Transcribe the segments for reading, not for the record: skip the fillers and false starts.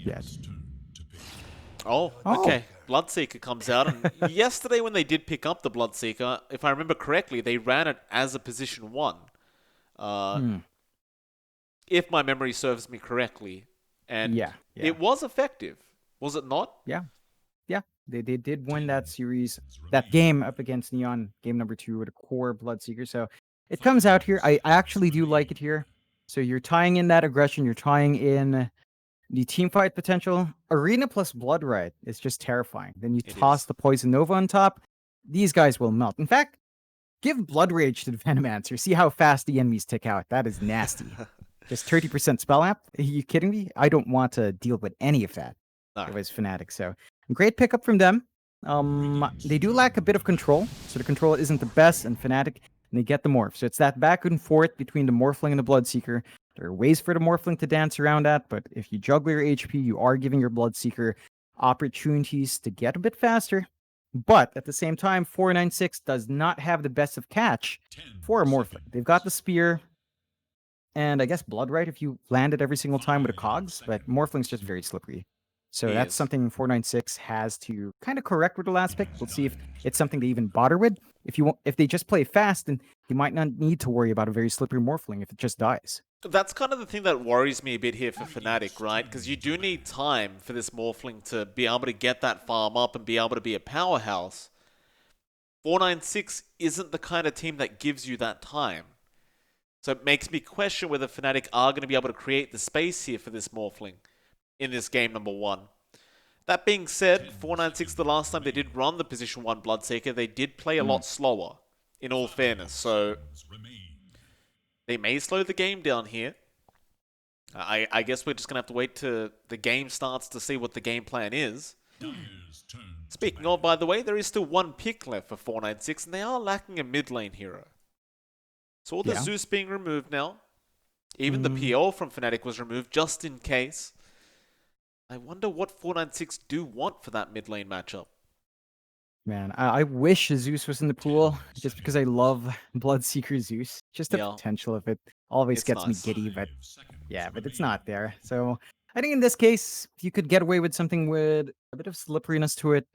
Yeah. Oh, okay. Bloodseeker comes out, and yesterday when they did pick up the Bloodseeker, if I remember correctly, they ran it as a position 1. Uh, Hmm. if my memory serves me correctly. And Yeah. Yeah. it was effective, was it not? Yeah. Yeah. They did win that series, that game up against Neon, game number 2 with a core Bloodseeker. So it comes out here. I actually do like it here. So you're tying in that aggression. You're tying in the team fight potential. Arena plus Blood Riot is just terrifying. Then you It toss is. the Poison Nova on top. These guys will melt. In fact, give Blood Rage to the Venomancer. See how fast the enemies tick out. That is nasty. Just 30% spell amp? Are you kidding me? I don't want to deal with any of that. No. It was Fnatic. So great pickup from them. They do lack a bit of control, so the control isn't the best, and Fnatic, and they get the morph. So it's that back and forth between the Morphling and the Bloodseeker. There are ways for the Morphling to dance around that, but if you juggle your HP, you are giving your Bloodseeker opportunities to get a bit faster. But at the same time, 496 does not have the best of catch for a Morphling. They've got the Spear, and I guess Blood Right if you land it every single time with a Cogs, but Morphling's just very slippery. So He that's is. something 496 has to kind of correct with the last pick. We'll see if it's something they even bother with. If they just play fast, then you might not need to worry about a very slippery Morphling if it just dies. That's kind of the thing that worries me a bit here for Fnatic, right? Because you do need time for this Morphling to be able to get that farm up and be able to be a powerhouse. 496 isn't the kind of team that gives you that time. So it makes me question whether Fnatic are going to be able to create the space here for this Morphling in this game number 1. That being said, 496 the last time they did run the position 1 Bloodseeker, they did play a lot slower, in all fairness. So they may slow the game down here. I guess we're just going to have to wait till the game starts to see what the game plan is. Speaking of, by the way, there is still one pick left for 496, and they are lacking a mid lane hero. So all the Yeah. Zeus being removed now. Even the PL from Fnatic was removed just in case. I wonder what 496 do want for that mid lane matchup. Man, I wish Zeus was in the pool just because I love Bloodseeker Zeus. Just the Yeah, potential of it always it's gets me nice. giddy, but yeah, but it's not there. So I think in this case, if you could get away with something with a bit of slipperiness to it,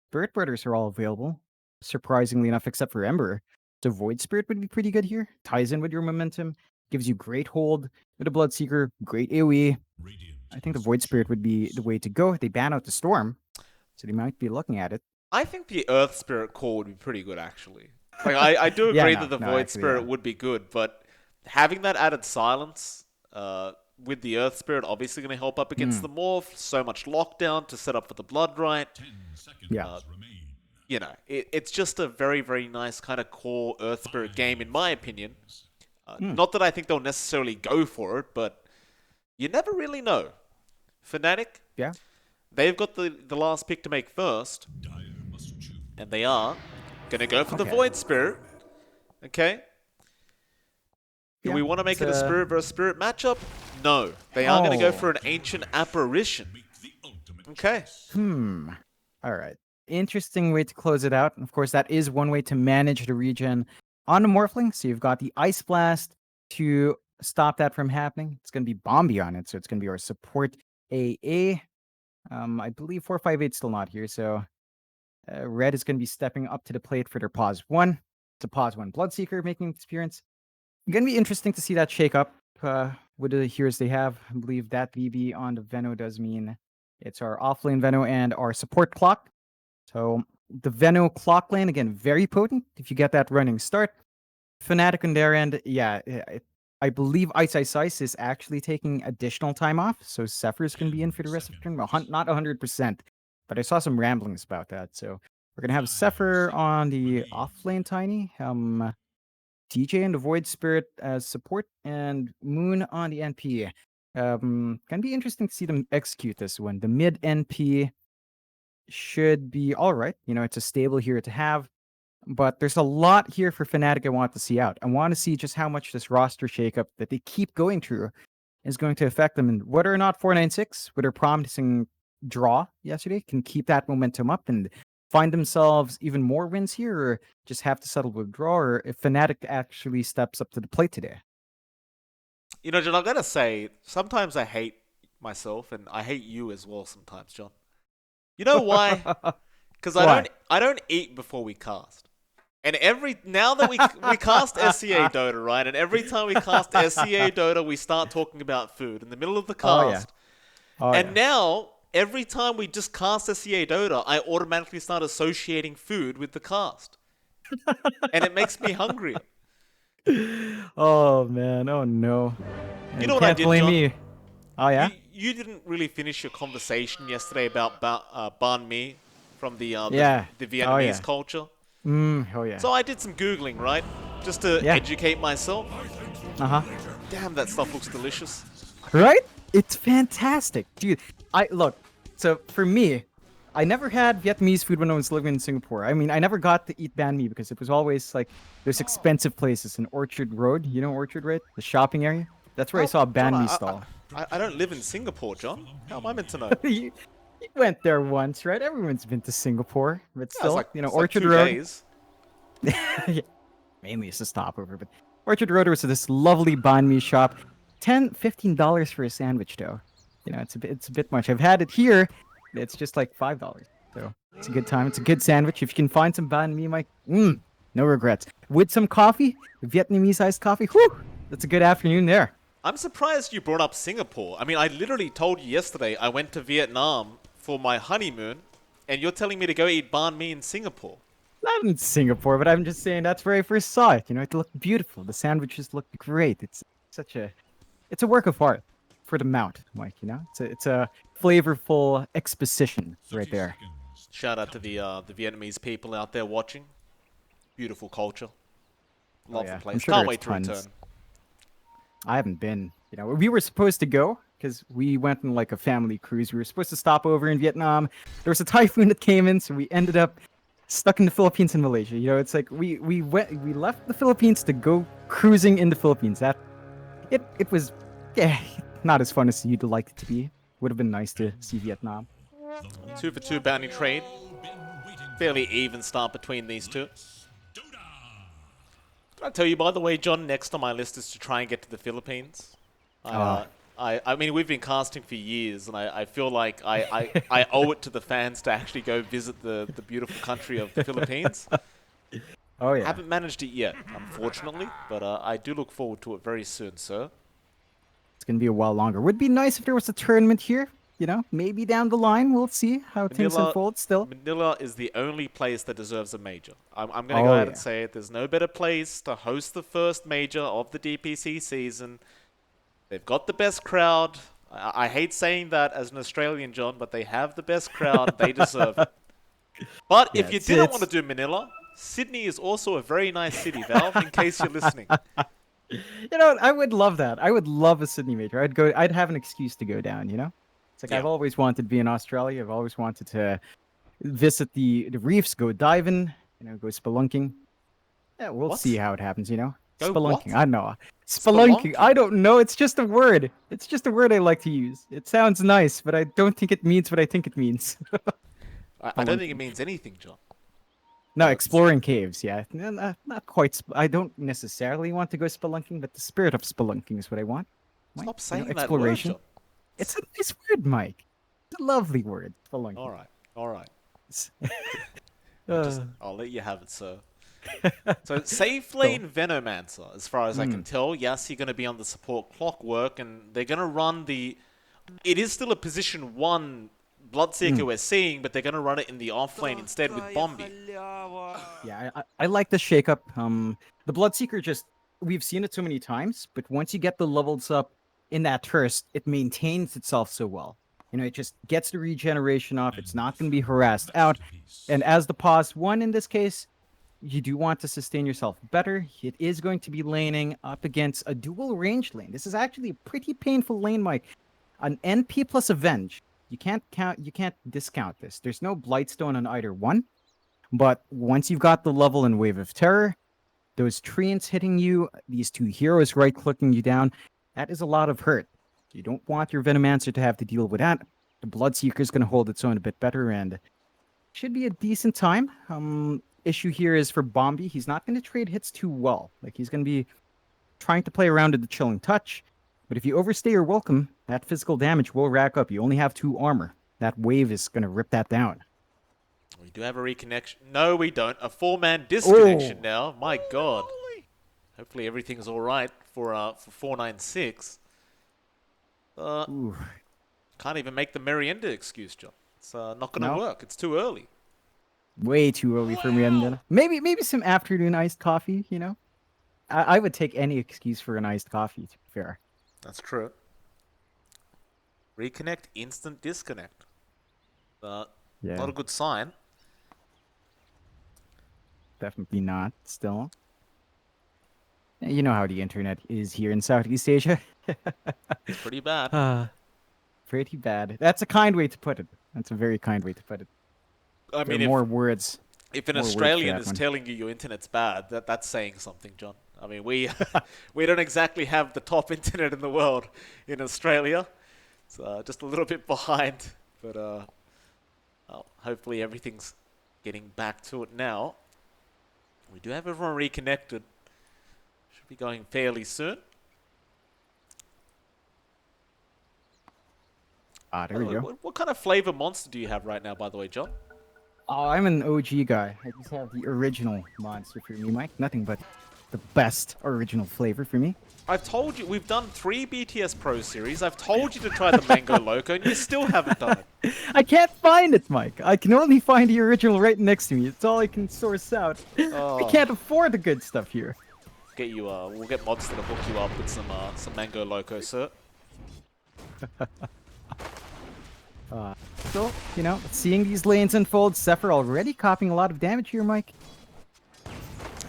Spirit Brothers are all available, surprisingly enough, except for Ember. So Void Spirit would be pretty good here. Ties in with your momentum, gives you great hold with a Bloodseeker, great AoE. I think the Void Spirit would be the way to go. They ban out the Storm, so they might be looking at it. I think the Earth Spirit core would be pretty good, actually. Like, I do Yeah, agree no, that the no, Void actually, Spirit yeah. would be good, but having that added silence with the Earth Spirit obviously going to help up against Mm, the Morph. So much lockdown to set up for the Blood Right. yeah. Uh, it's just a very, very nice kind of core Earth Spirit game, in my opinion. Mm, Not that I think they'll necessarily go for it, but you never really know. Fnatic, yeah. they've got the last pick to make first, and they are going to go for the Okay. Void Spirit. Okay? Do Yeah. we want to make It's it a spirit versus spirit matchup? No. They are going to go Oh. for an ancient apparition. Okay. All right. Interesting way to close it out. Of course, that is one way to manage the regen on the Morphling. So you've got the Ice Blast to stop that from happening. It's going to be Bombi on it, so it's going to be our support AA. I believe 458 still not here, so Red is going to be stepping up to the plate for their pause 1. It's a pause 1 Bloodseeker making its appearance. Going to be interesting to see that shake up with the heroes they have. I believe that VB on the Veno does mean it's our offlane Veno and our support clock. So the Veno clock lane, again, very potent if you get that running start. Fnatic on their end, yeah, I believe Ice Ice Ice is actually taking additional time off. So Zephyr is going to be in for the rest of the turn. Well, not 100%, but I saw some ramblings about that. So we're going to have Zephyr on the offlane Tiny. DJ and the Void Spirit as support, and Moon on the NP. Can be interesting to see them execute this one. The mid NP should be all right. You know, it's a stable hero to have, but there's a lot here for Fnatic I want to see out. I want to see just how much this roster shakeup that they keep going through is going to affect them, and whether or not 496, with their promising draw yesterday, can keep that momentum up and find themselves even more wins here, or just have to settle with draw, or if Fnatic actually steps up to the plate today. You know, John, I've got to say, sometimes I hate myself, and I hate you as well sometimes, John. You know why? Because Why? I don't eat before we cast. And now that we cast SCA Dota, right? And every time we cast SCA Dota, we start talking about food in the middle of the Oh yeah. cast. Oh And yeah. now, every time we just cast SCA Dota, I automatically start associating food with the cast. And it makes me hungrier. Oh man. Oh no. You And know you what I can't did, blame John? me. Oh yeah. You didn't really finish your conversation yesterday about banh mi from Yeah. the Oh Vietnamese yeah. culture. Oh yeah. So I did some Googling, right? Just to Yeah. educate myself. Uh huh. Damn, that stuff looks delicious. Right? It's fantastic, dude. I look. So for me, I never had Vietnamese food when I was living in Singapore. I mean, I never got to eat banh mi because it was always like those expensive places in Orchard Road. You know Orchard Road, the shopping area. That's where I How, saw a John? banh mi stall. I don't live in Singapore, John. How am I meant to know? You went there once, right? Everyone's been to Singapore, but Yeah, still, it's like Orchard 2 Road. days. Yeah, mainly it's a stopover, but Orchard Road was this lovely banh mi shop. $15 for a sandwich, though. It's a bit much. I've had it here. It's just like $5. So it's a good time. It's a good sandwich. If you can find some banh mi, Mike, no regrets. With some coffee, Vietnamese iced coffee. Whew, that's a good afternoon there. I'm surprised you brought up Singapore. I mean, I literally told you yesterday I went to Vietnam for my honeymoon, and you're telling me to go eat banh mi in Singapore. Not in Singapore, but I'm just saying that's where I first saw it. It looked beautiful. The sandwiches looked great. It's a work of art for the mount, Mike. It's a flavorful exposition right there. Shout out to the Vietnamese people out there watching. Beautiful culture. Love yeah. the I'm place. sure Can't there's wait to tons. return. I haven't been. We were supposed to go because we went on like a family cruise. We were supposed to stop over in Vietnam. There was a typhoon that came in, so we ended up stuck in the Philippines and Malaysia. It's like we left the Philippines to go cruising in the Philippines. It was not as fun as you'd like it to be. Would have been nice to see Vietnam. 2 for 2 bounty trade. Fairly even start between these two. Did I tell you, by the way, John, next on my list is to try and get to the Philippines. I mean, we've been casting for years, and I feel like I owe it to the fans to actually go visit the beautiful country of the Philippines. Oh yeah. Haven't managed it yet, unfortunately, but I do look forward to it very soon, sir. It's gonna be a while longer. Would be nice if there was a tournament here. Maybe down the line we'll see how things unfold. Still, Manila is the only place that deserves a major. I'm going to Oh, go ahead yeah. and say it. There's no better place to host the first major of the DPC season. They've got the best crowd. I hate saying that as an Australian, John, but they have the best crowd. They deserve it. But Yeah, if you it's- didn't it's- want to do Manila, Sydney is also a very nice city, Valve, in case you're listening. I would love that. I would love a Sydney major. I'd have an excuse to go down. It's like Yeah. I've always wanted to be in Australia. I've always wanted to visit the reefs, go diving, go spelunking. Yeah, we'll What? see how it happens. Go Spelunking. what? I don't know. Spelunking. I don't know. It's just a word. It's just a word I like to use. It sounds nice, but I don't think it means what I think it means. I don't think it means anything, John. No, exploring caves. Yeah, not quite. I don't necessarily want to go spelunking, but the spirit of spelunking is what I want. Mike, Stop saying that word, exploration. John. It's a nice word, Mike. It's a lovely word. Spelunking. All right. Uh, I'll let you have it, sir. So, safe lane Venomancer, as far as I can tell. Yes, you're going to be on the support clockwork, and they're going to run the... It is still a position 1 Bloodseeker we're seeing, but they're going to run it in the off lane instead with Bombi. yeah, I like the shakeup. The Bloodseeker we've seen it so many times, but once you get the levels up in that turst, it maintains itself so well. It just gets the regeneration off. It's not going to be harassed out. And as the pause 1 in this case, you do want to sustain yourself better. It is going to be laning up against a dual range lane. This is actually a pretty painful lane, Mike. An NP plus Avenge. You can't discount this. There's no Blightstone on either one. But once you've got the level in Wave of Terror, those treants hitting you, these 2 heroes right-clicking you down, that is a lot of hurt. You don't want your Venomancer to have to deal with that. The Bloodseeker is going to hold its own a bit better, and should be a decent time. Issue here is for Bombi. He's not going to trade hits too well. Like, he's going to be trying to play around with the Chilling Touch. But if you overstay your welcome, that physical damage will rack up. You only have 2 armor. That wave is going to rip that down. We do have a reconnection. No, we don't. A 4-man disconnection Oh. now. My God. Hopefully everything's all right for 496. Ooh. Can't even make the Merienda excuse, John. It's not going to No. work. It's too early. Way too early for me. Maybe some afternoon iced coffee, you know? I would take any excuse for an iced coffee, to be fair. That's true. Reconnect, instant disconnect. Yeah. Not a good sign. Definitely not, still. You know how the internet is here in Southeast Asia. It's pretty bad. Pretty bad. That's a kind way to put it. That's a very kind way to put it. I There mean, are more words. if an more words for Australian that is one. telling you your internet's bad, that's saying something, John. I mean, we we don't exactly have the top internet in the world in Australia. It's just a little bit behind, but hopefully everything's getting back to it now. We do have everyone reconnected. Should be going fairly soon. There we go. What kind of flavor monster do you have right now, by the way, John? Oh, I'm an OG guy. I just have the original monster for me, Mike. Nothing but the best original flavor for me. I've told you, we've done 3 BTS Pro Series. I've told you to try the Mango Loco, and you still haven't done it. I can't find it, Mike. I can only find the original right next to me. It's all I can source out. I can't afford the good stuff here. Get you, we'll get mods to hook you up with some Mango Loco, sir. So, you know, seeing these lanes unfold, Zephyr already copying a lot of damage here, Mike.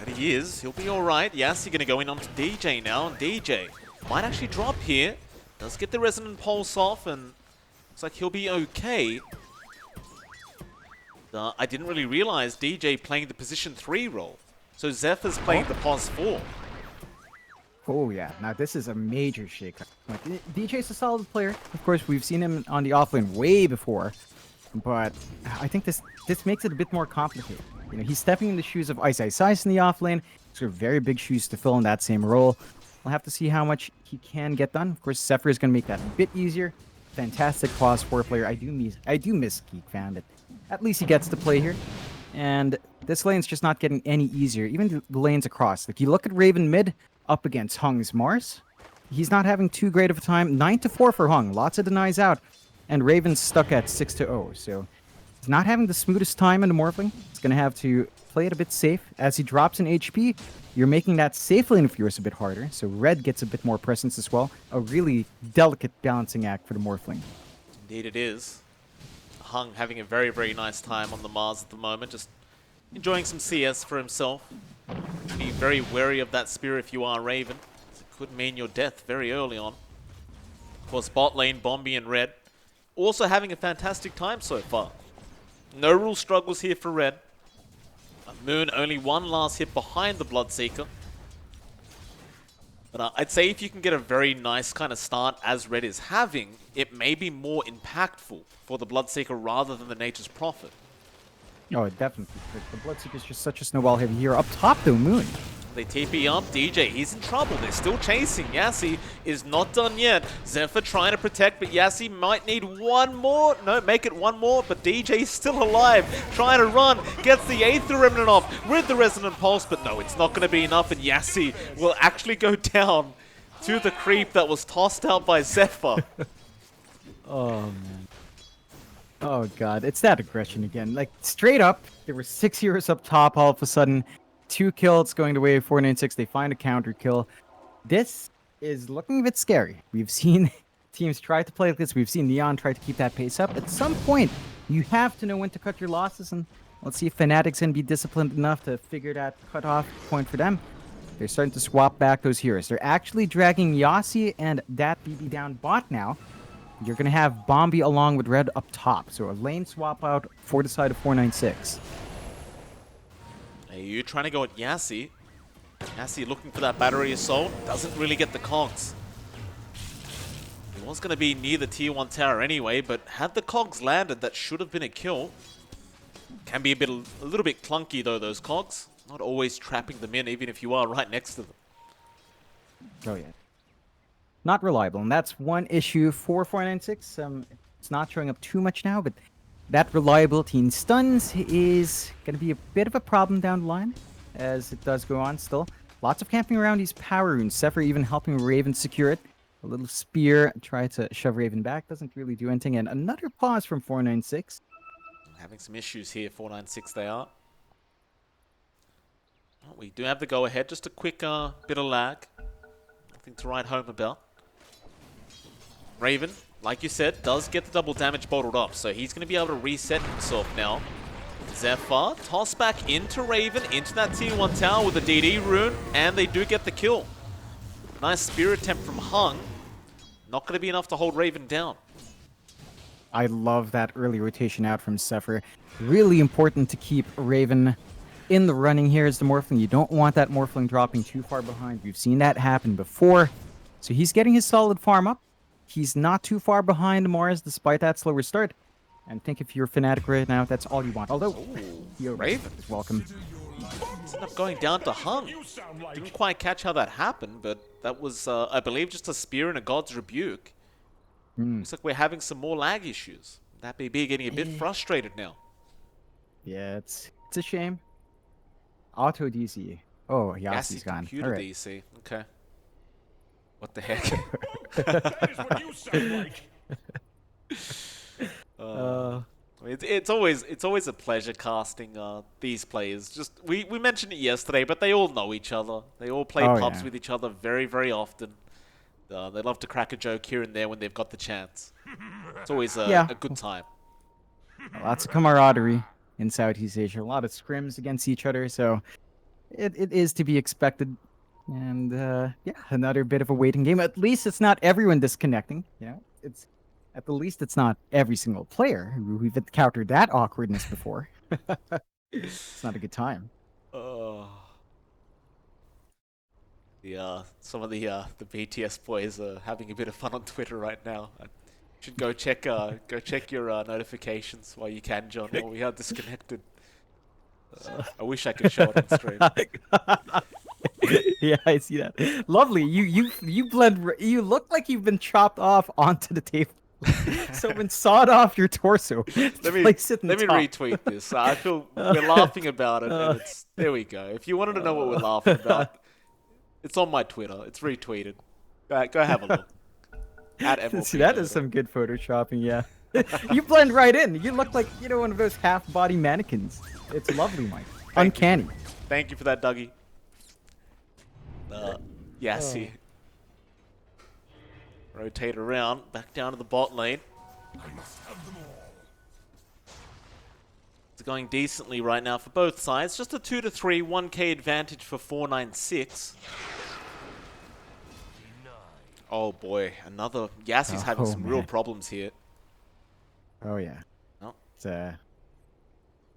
And he is. He'll be alright. Yassi going to go in onto DJ now, and DJ might actually drop here. Does get the Resonant Pulse off, and looks like he'll be okay. I didn't really realize DJ playing the position 3 role. So Zephyr's playing the pos 4. Oh, yeah. Now, this is a major shakeup. Like, DJ's a solid player. Of course, we've seen him on the offlane way before. But I think this makes it a bit more complicated. You know, he's stepping in the shoes of Ice Ice Ice in the offlane. These are very big shoes to fill in that same role. We'll have to see how much he can get done. Of course, Zephyr is going to make that a bit easier. Fantastic pos 4 player. I do miss Geek Fan, but at least he gets to play here. And this lane's just not getting any easier. Even the lanes across. Like, you look at Raven mid up against Hung's Mars. He's not having too great of a time. 9-4 for Hung. Lots of denies out. And Raven's stuck at 6-0. So he's not having the smoothest time in the Morphling. He's going to have to play it a bit safe. As he drops in HP, you're making that safe lane of yours a bit harder. So Red gets a bit more presence as well. A really delicate balancing act for the Morphling. Indeed it is. Hung having a very, very nice time on the Mars at the moment. Just enjoying some CS for himself. Be very wary of that spear if you are Raven. It could mean your death very early on. Of course, bot lane, Bombi and Red. Also having a fantastic time so far. No real struggles here for Red. Moon only one last hit behind the Bloodseeker. But I'd say if you can get a very nice kind of start as Red is having, it may be more impactful for the Bloodseeker rather than the Nature's Prophet. Oh, definitely. The Bloodseeker's just such a snowball heavy here. Up top, though, Moon. They TP up. DJ, he's in trouble. They're still chasing. Yassi is not done yet. Zephyr trying to protect, but Yassi might need one more. No, make it one more, but DJ's still alive. Trying to run. Gets the Aether Remnant off with the Resonant Pulse, but no, it's not going to be enough, and Yassi will actually go down to the creep that was tossed out by Zephyr. Oh, man. Oh, God. It's that aggression again. Like, straight up, there were 6 heroes up top all of a sudden. 2 kills going to wave 496. They find a counter kill. This is looking a bit scary. We've seen teams try to play like this. We've seen Neon try to keep that pace up. At some point, you have to know when to cut your losses, and let's see if Fnatic's going to be disciplined enough to figure that cutoff point for them. They're starting to swap back those heroes. They're actually dragging Yassi and that BB down bot now. You're going to have Bombi along with Red up top. So a lane swap out for the side of 496. Hey, you're trying to go at Yassi. Yassi looking for that Battery Assault. Doesn't really get the cogs. He was going to be near the tier 1 tower anyway, but had the cogs landed, that should have been a kill. Can be a little bit clunky though, those cogs. Not always trapping them in, even if you are right next to them. Oh, yeah. not reliable, and that's one issue for 496. It's not showing up too much now, but that reliability in stuns is going to be a bit of a problem down the line, as it does go on still. Lots of camping around these power runes. Zephyr even helping Raven secure it. A little spear, try to shove Raven back, doesn't really do anything, and another pause from 496. Having some issues here, 496 they are. Well, we do have the go-ahead, just a quick bit of lag. Nothing to write home about. Raven, like you said, does get the double damage bottled up, so he's going to be able to reset himself now. Zephyr, toss back into Raven, into that tier 1 tower with a DD rune, and they do get the kill. Nice spear attempt from Hung. Not going to be enough to hold Raven down. I love that early rotation out from Zephyr. Really important to keep Raven in the running here as the Morphling. You don't want that Morphling dropping too far behind. We've seen that happen before. So he's getting his solid farm up. He's not too far behind Mars despite that slower start. And I think if you're Fnatic right now, that's all you want. Although, Raven is welcome. ended up going down to Hung. Didn't quite catch how that happened, but that was, I believe, just a spear and a God's Rebuke. Looks like we're having some more lag issues. That may be getting a bit frustrated now. Yeah, it's a shame. Auto DC. Oh, Yassi's gone. Computer All right. DC. Okay. What the heck? That is what you sound like. It's always a pleasure casting these players. Just we mentioned it yesterday, but they all know each other. They all play pubs yeah. with each other very, very often. They love to crack a joke here and there when they've got the chance. It's always a good time. Lots of camaraderie in Southeast Asia. A lot of scrims against each other, so it is to be expected. And yeah, another bit of a waiting game. At least it's not everyone disconnecting. You know, at the least it's not every single player. We've encountered that awkwardness before. It's not a good time. Some of the BTS boys are having a bit of fun on Twitter right now. You should go check your notifications while you can, John. While we are disconnected. I wish I could show it on stream. Yeah, I see that. Lovely. You blend. You look like you've been chopped off onto the table. Someone sawed off your torso. Let me retweet this. I feel we're laughing about it. And there we go. If you wanted to know what we're laughing about, it's on my Twitter. It's retweeted. Go have a look. At MLP See, that is some good photoshopping. Yeah, you blend right in. You look like one of those half-body mannequins. It's lovely, Mike. Uncanny. Thank you for that, Dougie. Yassi. Rotate around, back down to the bot lane. It's going decently right now for both sides. Just a 2-3, 1k advantage for 496. Oh boy, another... Yassi's having some real problems here. Oh yeah. No. It's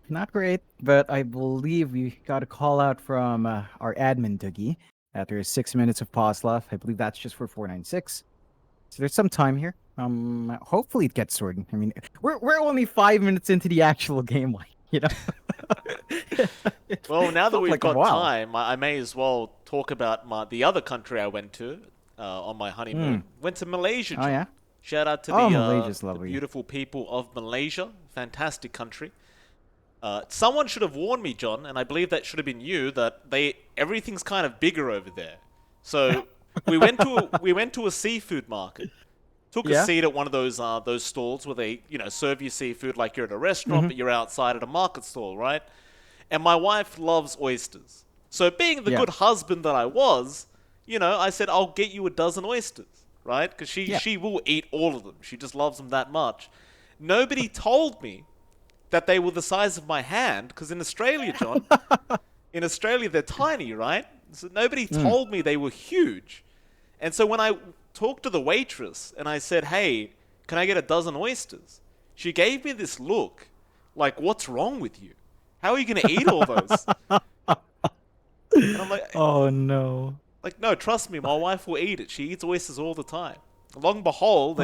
not great, but I believe we got a call out from our admin, Dougie, after 6 minutes of pause left. I believe that's just for 496. So there's some time here. Hopefully it gets sorted. I mean, we're only 5 minutes into the actual game, like, Well, now that we've got time, I may as well talk about the other country I went to on my honeymoon. Went to Malaysia. Oh yeah. Shout out to the beautiful people of Malaysia. Fantastic country. Someone should have warned me, John, and I believe that should have been you, that everything's kind of bigger over there. So we went to a seafood market. Took a seat at one of those stalls where they serve you seafood like you're at a restaurant, but you're outside at a market stall, right? And my wife loves oysters. So being the good husband that I was, I said I'll get you a dozen oysters, right? Because she will eat all of them. She just loves them that much. Nobody told me that they were the size of my hand, because in Australia, John, they're tiny, right? So nobody told me they were huge. And so when I talked to the waitress and I said, hey, can I get a dozen oysters? She gave me this look like, what's wrong with you? How are you going to eat all those? And I'm like, oh no. Like, no, trust me, my wife will eat it. She eats oysters all the time. Long behold,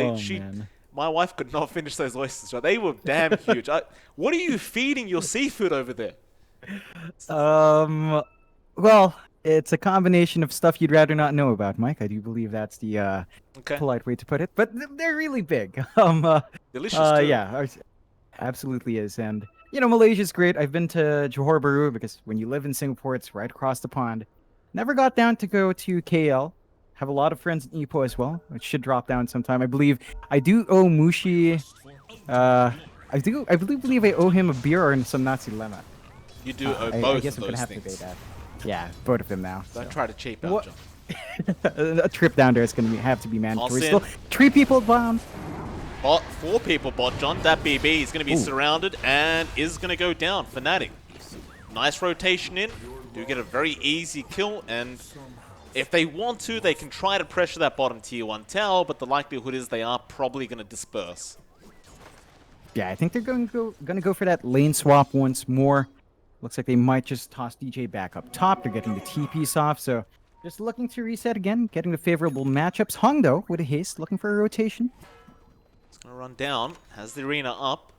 my wife could not finish those oysters. Right? They were damn huge. What are you feeding your seafood over there? Well, It's a combination of stuff you'd rather not know about, Mike. I do believe that's the Okay. polite way to put it, but they're really big. Delicious too. Yeah, absolutely is. And Malaysia's great. I've been to Johor Bahru because when you live in Singapore, it's right across the pond. Never got down to go to KL. Have a lot of friends in Ipoh as well. I should drop down sometime. I believe I do owe Mushi. I believe I owe him a beer or some Nazi lemon. You do owe I both guess of I'm gonna those have to pay things. that. Yeah, both of them now. Don't so. try to cheap out, What- John. A trip down there is going to have to be mandatory. Toss in. Still, 3 people bound. Bot, 4 people bot, John. That BB is going to be Ooh. surrounded and is going to go down. Fnatic. Nice rotation in. Do get a very easy kill, and if they want to, they can try to pressure that bottom tier 1 tower, but the likelihood is they are probably going to disperse. Yeah, I think they're going to go for that lane swap once more. Looks like they might just toss DJ back up top. They're getting the TPs off, so just looking to reset again, getting the favorable matchups. Hung, though, with a haste, looking for a rotation. He's going to run down. Has the arena up.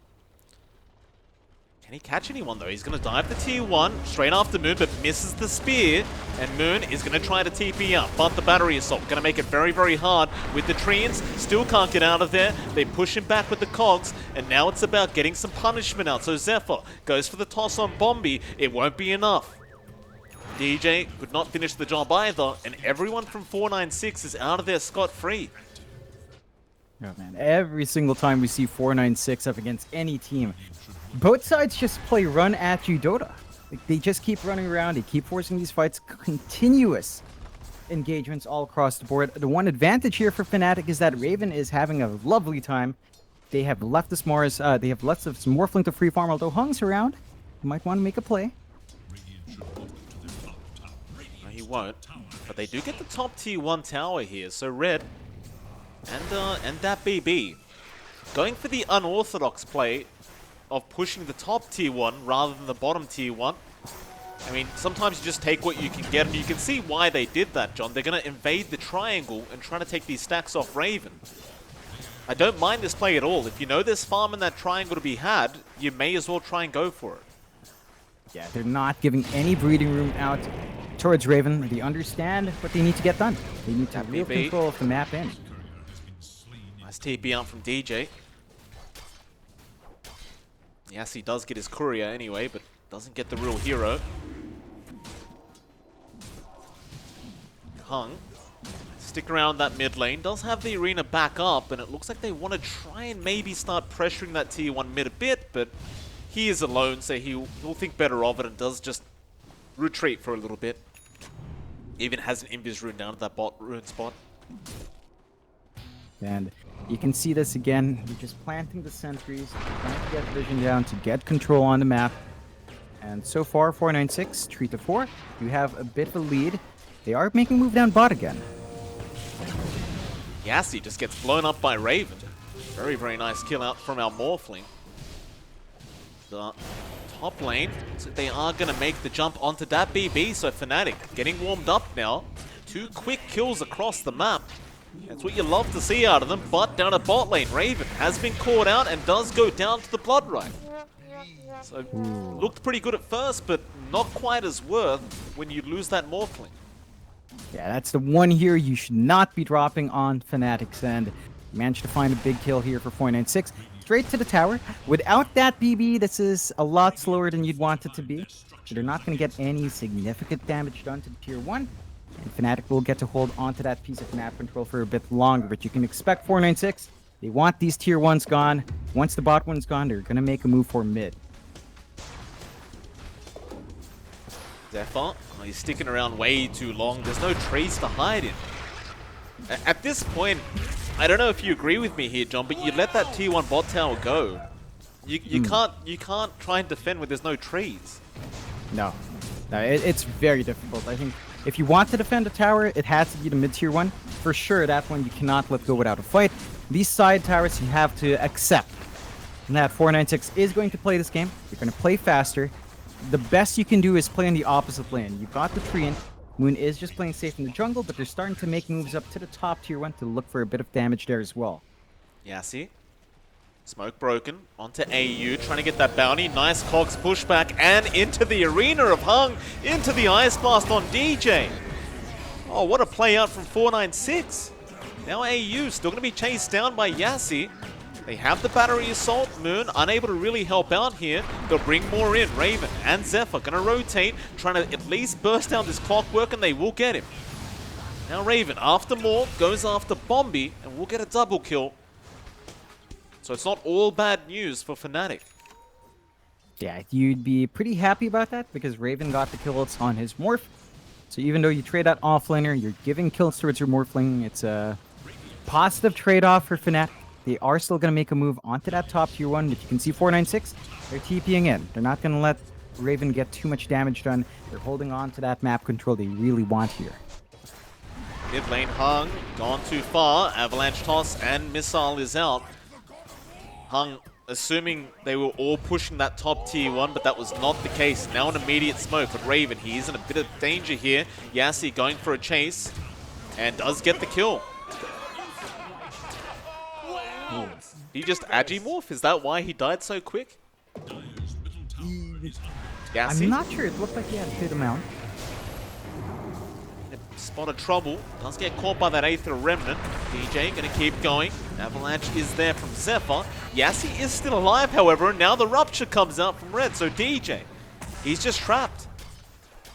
Can he catch anyone, though? He's going to dive the tier 1 straight after Moon, but misses the spear. And Moon is going to try to TP up. But the battery assault going to make it very, very hard with the Treants. Still can't get out of there. They push him back with the cogs. And now it's about getting some punishment out. So Zephyr goes for the toss on Bombi. It won't be enough. DJ could not finish the job either. And everyone from 496 is out of there scot-free. Oh, man. Every single time we see 496 up against any team, both sides just play run at you Dota. Like, they just keep running around. They keep forcing these fights. Continuous engagements all across the board. The one advantage here for Fnatic is that Raven is having a lovely time. They have left the Mars. They have left some Morphling to free farm, although Hung's around. You might want to make a play. No, he won't. But they do get the top tier 1 tower here. So Red and that BB going for the unorthodox play of pushing the top tier 1 rather than the bottom tier 1. I mean, sometimes you just take what you can get, and you can see why they did that, John. They're going to invade the triangle and try to take these stacks off Raven. I don't mind this play at all. If you know there's farm in that triangle to be had, you may as well try and go for it. Yeah, they're not giving any breathing room out towards Raven. They understand what they need to get done. They need to have real BB. control of the map in. Nice TP out from DJ. Yes, he does get his courier anyway, but doesn't get the real hero. Hung. Stick around that mid lane. Does have the arena back up, and it looks like they want to try and maybe start pressuring that tier 1 mid a bit, but he is alone, so he'll think better of it and does just retreat for a little bit. Even has an Invis rune down at that bot rune spot. And you can see this again. They're just planting the sentries, trying to get vision down to get control on the map. And so far, 496, 3-4. You have a bit of a lead. They are making a move down bot again. Yassi just gets blown up by Raven. Very, very nice kill out from our Morphling. The top lane, so they are going to make the jump onto that BB, so Fnatic getting warmed up now. 2 quick kills across the map. That's what you love to see out of them, but down at bot lane, Raven has been caught out and does go down to the Blood Right. So, looked pretty good at first, but not quite as worth when you lose that Morphling. Yeah, that's the one here you should not be dropping on Fnatic's end. Managed to find a big kill here for 496. Straight to the tower. Without that BB, this is a lot slower than you'd want it to be. So they're not going to get any significant damage done to the tier 1. And Fnatic will get to hold onto that piece of map control for a bit longer. But you can expect 496. They want these tier 1s gone. Once the bot one's gone, they're going to make a move for mid. Zephyr, oh, he's sticking around way too long. There's no trees to hide in. At this point, I don't know if you agree with me here, John, but you let that tier 1 bot tower go. You can't try and defend when there's no trees. No, it's very difficult. I think if you want to defend a tower, it has to be the mid-tier 1. For sure, that one you cannot let go without a fight. These side towers you have to accept. And that 496 is going to play this game. You're going to play faster. The best you can do is play in the opposite lane. You've got the Treant. Moon is just playing safe in the jungle, but they're starting to make moves up to the top tier 1 to look for a bit of damage there as well. Yassi. Smoke broken onto AU, trying to get that bounty. Nice Cogs pushback and into the arena of Hung, into the Ice Blast on DJ. Oh, what a play out from 496. Now AU still going to be chased down by Yassi. They have the battery assault. Moon unable to really help out here. They'll bring more in. Raven and Zephyr going to rotate, trying to at least burst down this clockwork, and they will get him. Now Raven, after more, goes after Bombi, and will get a double kill. So it's not all bad news for Fnatic. Yeah, you'd be pretty happy about that because Raven got the kills on his Morph. So even though you trade that offlaner, you're giving kills towards your Morphling. It's a positive trade-off for Fnatic. They are still going to make a move onto that top tier 1, but you can see 496, they're TPing in. They're not going to let Raven get too much damage done. They're holding on to that map control they really want here. Mid lane Hung, gone too far. Avalanche toss and missile is out. Hung, assuming they were all pushing that top tier 1, but that was not the case. Now an immediate smoke with Raven. He is in a bit of danger here. Yassi going for a chase and does get the kill. He just Agimorph? Is that why he died so quick? Yassi? I'm not sure. It looked like he had a good amount. Spotted trouble. Does get caught by that Aether Remnant. DJ gonna keep going. Avalanche is there from Zephyr. Yassi is still alive, however, and now the Rupture comes out from Red. So DJ, he's just trapped.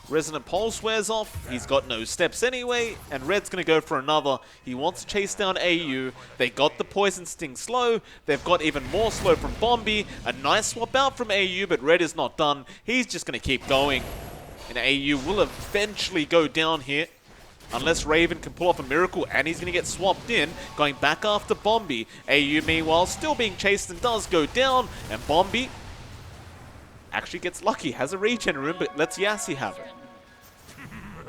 Resonant Pulse wears off. He's got no steps anyway, and Red's gonna go for another. He wants to chase down AU. They got the Poison Sting slow. They've got even more slow from Bombi. A nice swap out from AU, but Red is not done. He's just gonna keep going. And AU will eventually go down here. Unless Raven can pull off a miracle, and he's going to get swapped in, going back after Bombi. AU, meanwhile, still being chased and does go down, and Bombi actually gets lucky, has a regen room, but lets Yassi have it.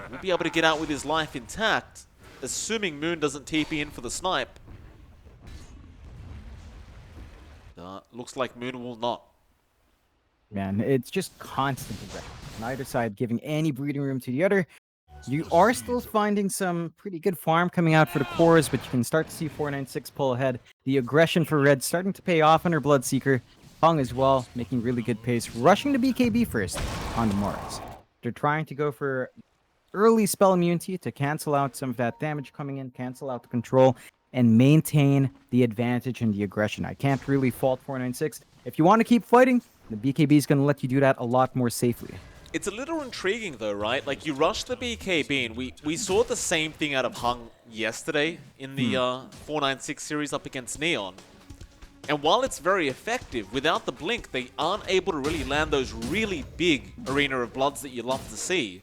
We'll be able to get out with his life intact, assuming Moon doesn't TP in for the snipe. Looks like Moon will not. Man, it's just constant aggression. Neither side giving any breathing room to the other. You are still finding some pretty good farm coming out for the cores, but you can start to see 496 pull ahead. The aggression for Red starting to pay off on her Bloodseeker. Hung as well, making really good pace. Rushing to BKB first on the Morris. They're trying to go for early spell immunity to cancel out some of that damage coming in, cancel out the control, and maintain the advantage and the aggression. I can't really fault 496. If you want to keep fighting, the BKB is going to let you do that a lot more safely. It's a little intriguing though, right? Like, you rush the BKB, and we saw the same thing out of Hung yesterday in the 496 series up against Neon. And while it's very effective, without the blink, they aren't able to really land those really big Arena of Bloods that you love to see.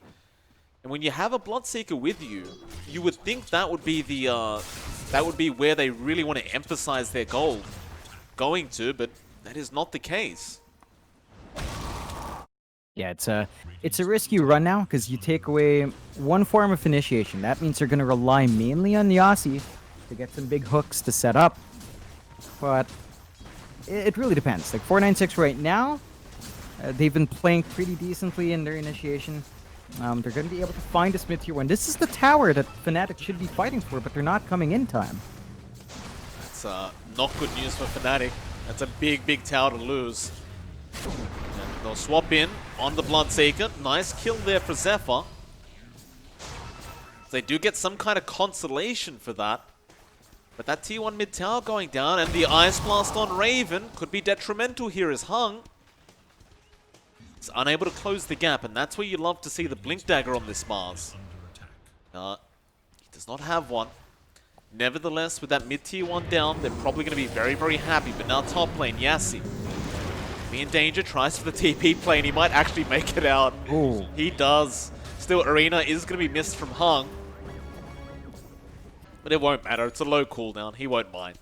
And when you have a Bloodseeker with you, you would think that would be the where they really want to emphasize their goal going to, but that is not the case. Yeah, it's a risky run now because you take away one form of initiation. That means they're going to rely mainly on Yassi to get some big hooks to set up. But it really depends. Like 496 right now, they've been playing pretty decently in their initiation. They're going to be able to find a mid tier 1. This is the tower that Fnatic should be fighting for, but they're not coming in time. That's not good news for Fnatic. That's a big, big tower to lose. And they'll swap in on the Bloodseeker. Nice kill there for Zephyr. They do get some kind of consolation for that. But that T1 mid tower going down, and the Ice Blast on Raven could be detrimental here as Hung is unable to close the gap, and that's where you love to see the Blink Dagger on this Mars. He does not have one. Nevertheless, with that mid-tier 1 down, they're probably going to be very, very happy. But now top lane, Yassi. Be in danger, tries for the TP play, and he might actually make it out. Ooh. He does. Still, Arena is going to be missed from Hung. But it won't matter. It's a low cooldown. He won't mind.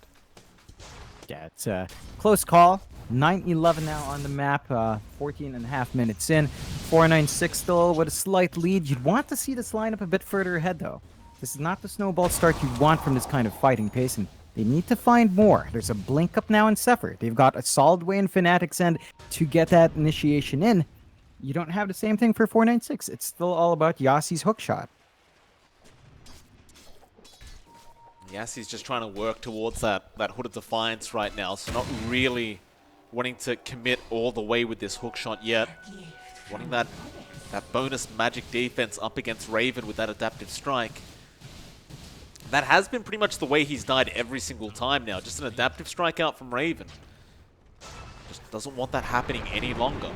Yeah, it's a close call. 9-11 now on the map, 14.5 minutes in. 496 still with a slight lead. You'd want to see this lineup a bit further ahead, though. This is not the snowball start you want from this kind of fighting pace, and they need to find more. There's a blink up now in Zephyr. They've got a solid way in Fnatic's end to get that initiation in. You don't have the same thing for 496. It's still all about Yassi's hookshot. Yassi's just trying to work towards that Hood of Defiance right now, so not really wanting to commit all the way with this hook shot yet. Wanting that bonus magic defense up against Raven with that adaptive strike. That has been pretty much the way he's died every single time now. Just an adaptive strike out from Raven. Just doesn't want that happening any longer.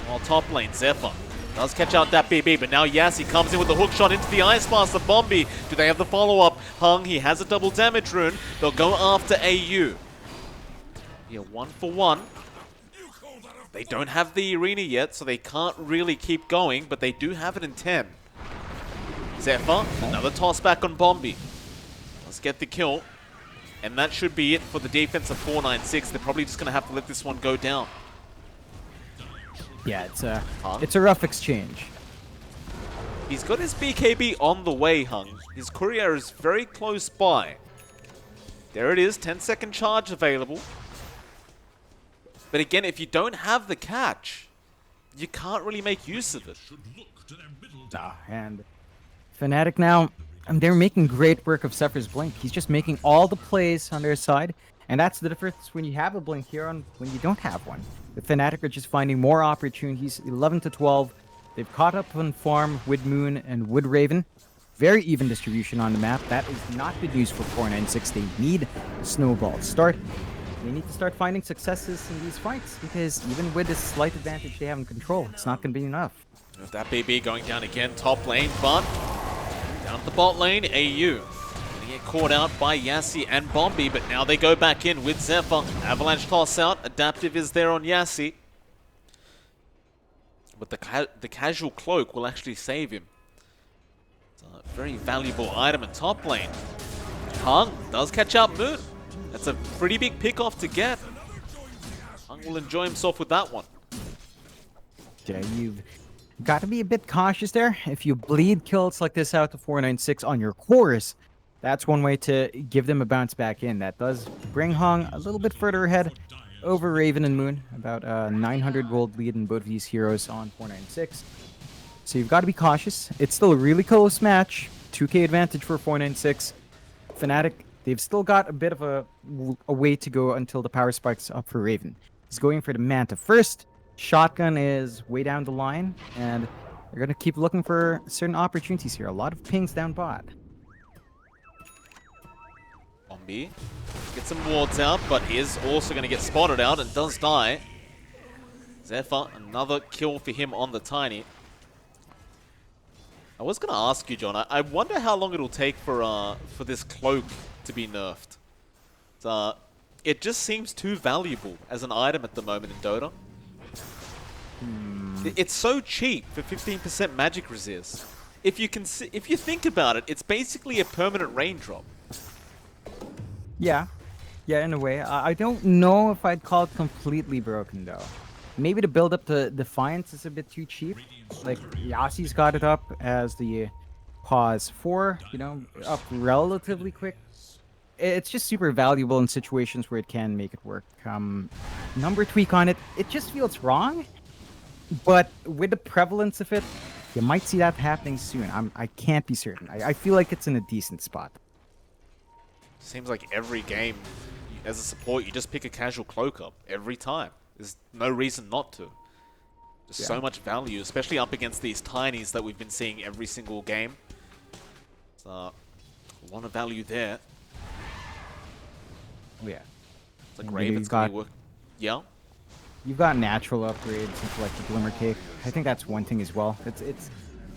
While top lane, Zephyr does catch out that BB, but now Yassi comes in with the hook shot into the Ice Blast of Bombi. Do they have the follow-up? Hung, he has a double damage rune. They'll go after AU. Yeah, 1-for-1. They don't have the arena yet, so they can't really keep going, but they do have it in 10. Zephyr, another toss back on Bombi. Let's get the kill. And that should be it for the defense of 496. They're probably just going to have to let this one go down. Yeah, it's a rough exchange. He's got his BKB on the way, Hung. His courier is very close by. There it is, 10-second charge available. But again, if you don't have the catch, you can't really make use of it. And Fnatic now, they're making great work of Zephyr's Blink. He's just making all the plays on their side. And that's the difference when you have a Blink here and when you don't have one. The Fnatic are just finding more opportunities, 11 to 12. They've caught up on farm with Moon and with Raven. Very even distribution on the map. That is not good news for 496. They need a snowball start. They need to start finding successes in these fights because even with this slight advantage they have in control, it's not going to be enough. With that BB going down again, top lane, but down at the bot lane, AU. Gonna get caught out by Yassi and Bombi, but now they go back in with Zephyr. Avalanche toss out, adaptive is there on Yassi. But the casual cloak will actually save him. It's a very valuable item in top lane. Hung does catch out Moon. That's a pretty big pick off to get. Hung will enjoy himself with that one. Yeah, you've got to be a bit cautious there. If you bleed kills like this out to 496 on your cores, that's one way to give them a bounce back in. That does bring Hung a little bit further ahead over Raven and Moon. About 900 gold lead in both of these heroes on 496. So you've got to be cautious. It's still a really close match. 2k advantage for 496. Fnatic, they've still got a bit of a way to go until the power spike's up for Raven. He's going for the Manta first. Shotgun is way down the line, and they're going to keep looking for certain opportunities here. A lot of pings down bot. Bombi gets some wards out, but he is also going to get spotted out and does die. Zephyr, another kill for him on the Tiny. I was going to ask you, John, I wonder how long it'll take for this cloak to be nerfed. It just seems too valuable as an item at the moment in Dota. It's so cheap for 15% magic resist. If you think about it, it's basically a permanent raindrop. Yeah, in a way. I don't know if I'd call it completely broken though. Maybe the build up to Defiance is a bit too cheap. Like Yassi's got it up as the pause 4, up relatively quick. It's just super valuable in situations where it can make it work. Number tweak on it, it just feels wrong. But with the prevalence of it, you might see that happening soon. I can't be certain. I feel like it's in a decent spot. Seems like every game, as a support, you just pick a casual cloak up every time. There's no reason not to. Just so much value, especially up against these tinies that we've been seeing every single game. So, a lot of value there. Oh yeah. It's like Raven's gonna be work. Yeah. You've got natural upgrades into like the Glimmer Cake. I think that's one thing as well.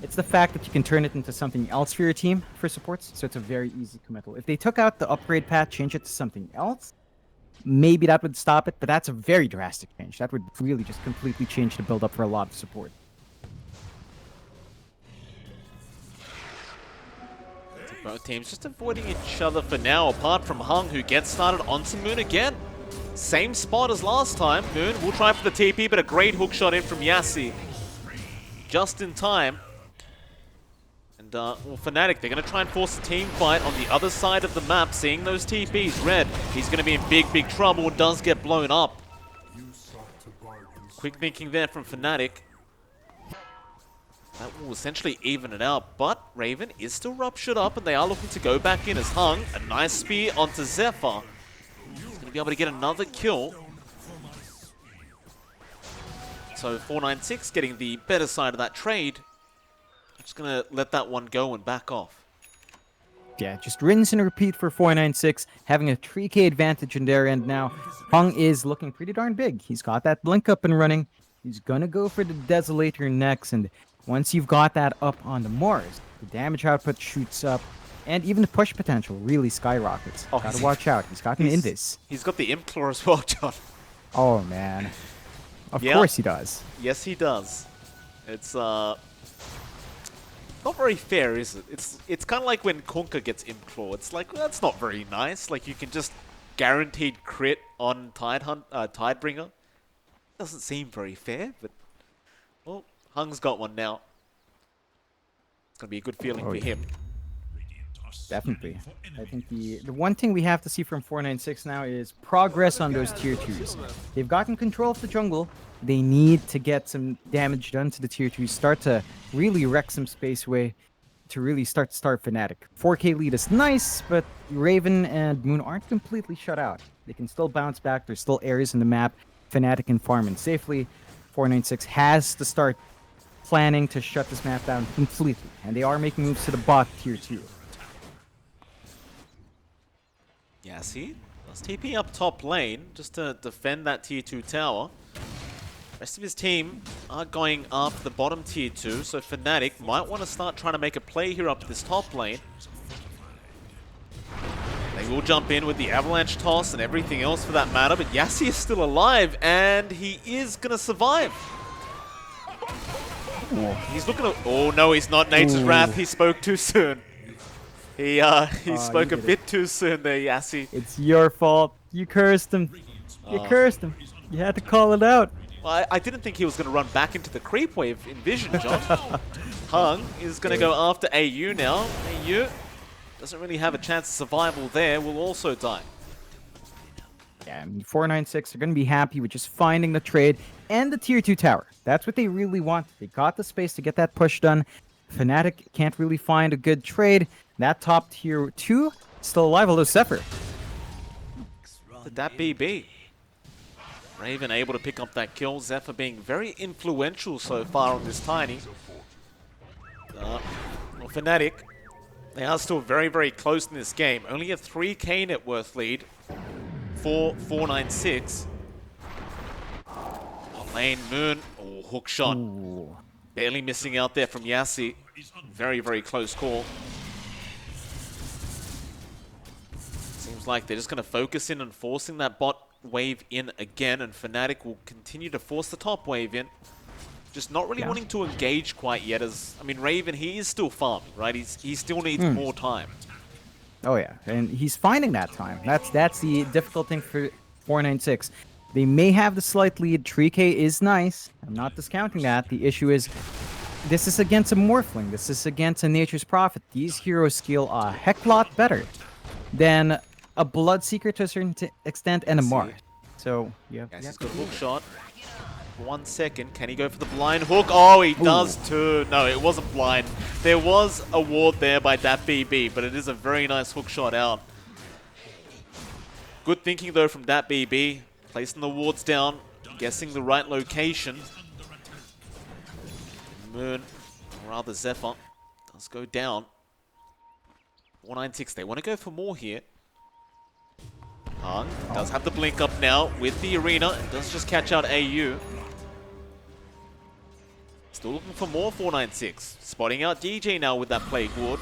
It's the fact that you can turn it into something else for your team for supports, so it's a very easy committal. If they took out the upgrade path, change it to something else, maybe that would stop it, but that's a very drastic change. That would really just completely change the build-up for a lot of support. Both teams just avoiding each other for now, apart from Hung, who gets started onto Moon again. Same spot as last time. Moon will try for the TP, but a great hook shot in from Yassi. Just in time. And, Fnatic, they're going to try and force a team fight on the other side of the map, seeing those TPs. Red, he's going to be in big trouble and does get blown up. Quick thinking there from Fnatic. That will essentially even it out, but Raven is still ruptured up, and they are looking to go back in as Hung. A nice spear onto Zephyr. He's going to be able to get another kill. So 496 getting the better side of that trade. I'm just going to let that one go and back off. Yeah, just rinse and repeat for 496, having a 3k advantage in their end now. Hung is looking pretty darn big. He's got that blink up and running. He's gonna go for the Desolator next, and once you've got that up on the Mars, the damage output shoots up, and even the push potential really skyrockets. Oh, Gotta watch out. He's got an Indis. He's got the Imp Claw as well, John. Oh, man. Of Yeah. course he does. Yes, he does. It's not very fair, is it? It's kind of like when Kunkka gets Imp Claw. It's like, well, that's not very nice. Like, you can just guaranteed crit on Tidebringer. Doesn't seem very fair, but well, Hung's got one now. It's gonna be a good feeling for him. Definitely. I think the one thing we have to see from 496 now is progress on those tier 2s. They've gotten control of the jungle. They need to get some damage done to the tier 2s, start to really wreck some space away to really start Fnatic. 4k lead is nice, but Raven and Moon aren't completely shut out. They can still bounce back. There's still areas in the map Fnatic can farm in safely. 496 has to start planning to shut this map down completely, and they are making moves to the bot tier 2. Yeah, see? Let's TP up top lane just to defend that tier 2 tower. Rest of his team are going after the bottom tier 2, so Fnatic might want to start trying to make a play here up this top lane. They will jump in with the avalanche toss and everything else for that matter, but Yassi is still alive, and he is going to survive. He's looking at... Oh, no, he's not. Nature's Wrath. He spoke too soon. He spoke a bit too soon there, Yassi. It's your fault. You cursed him. You cursed him. You had to call it out. Well, I didn't think he was going to run back into the creep wave in Vision, John. Hung is going to go after AU now. AU doesn't really have a chance of survival there. Will also die. Yeah, I mean, 496 are going to be happy with just finding the trade and the tier 2 tower. That's what they really want. They got the space to get that push done. Fnatic can't really find a good trade. That top tier 2 still alive, although Zephyr. Did that BB? Raven able to pick up that kill. Zephyr being very influential so far on this Tiny. Well, Fnatic, they are still very, very close in this game. Only a 3k net worth lead for 496. Lane Moon. Oh, hook shot. Ooh. Barely missing out there from Yassi. Very, very close call. Seems like they're just going to focus in on forcing that bot wave in again, and Fnatic will continue to force the top wave in. Just not really wanting to engage quite yet, as, I mean, Raven, he is still farming, right? He still needs more time. Oh yeah, and he's finding that time. That's the difficult thing for 496. They may have the slight lead. 3k is nice. I'm not discounting that. The issue is, this is against a Morphling. This is against a Nature's Prophet. These heroes scale a heck lot better than a Bloodseeker to a certain extent and a Mars. So, yeah. Yes, he's got a hook shot. 1 second. Can he go for the blind hook? Oh, he does too. No, it wasn't blind. There was a ward there by that BB, but it is a very nice hook shot out. Good thinking, though, from that BB. Placing the wards down, guessing the right location. Moon, or rather Zephyr, does go down. 496, they want to go for more here. Hung does have the blink up now with the arena, and does just catch out AU. Still looking for more 496. Spotting out DJ now with that Plague Ward.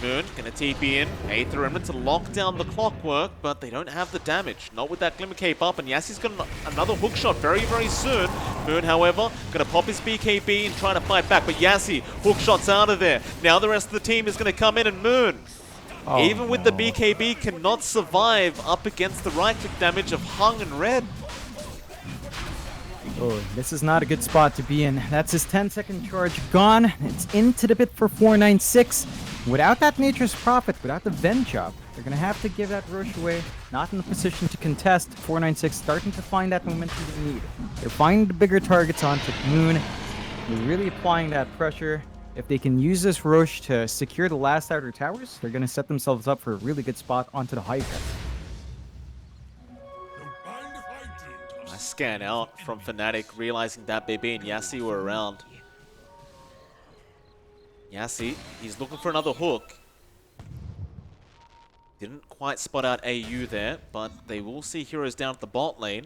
Moon gonna TP in. Aether Remnant to lock down the clockwork, but they don't have the damage. Not with that Glimmer Cape up, and Yassi's got another hook shot very, very soon. Moon, however, gonna pop his BKB and try to fight back, but Yassi, hook shots out of there. Now the rest of the team is gonna come in, and Moon, even with the BKB, cannot survive up against the right-click damage of Hung and Red. Oh, this is not a good spot to be in. That's his 10-second charge gone. It's into the pit for 496. Without that Nature's Prophet, without the Venge up, they're going to have to give that Rosh away. Not in the position to contest. 496 starting to find that momentum they need. They're finding the bigger targets onto Moon. They're really applying that pressure. If they can use this Roche to secure the last outer towers, they're going to set themselves up for a really good spot onto the high ground. Nice scan out from Fnatic, realizing that BB and Yassi were around. Yassi, he's looking for another hook. Didn't quite spot out AU there, but they will see heroes down at the bot lane.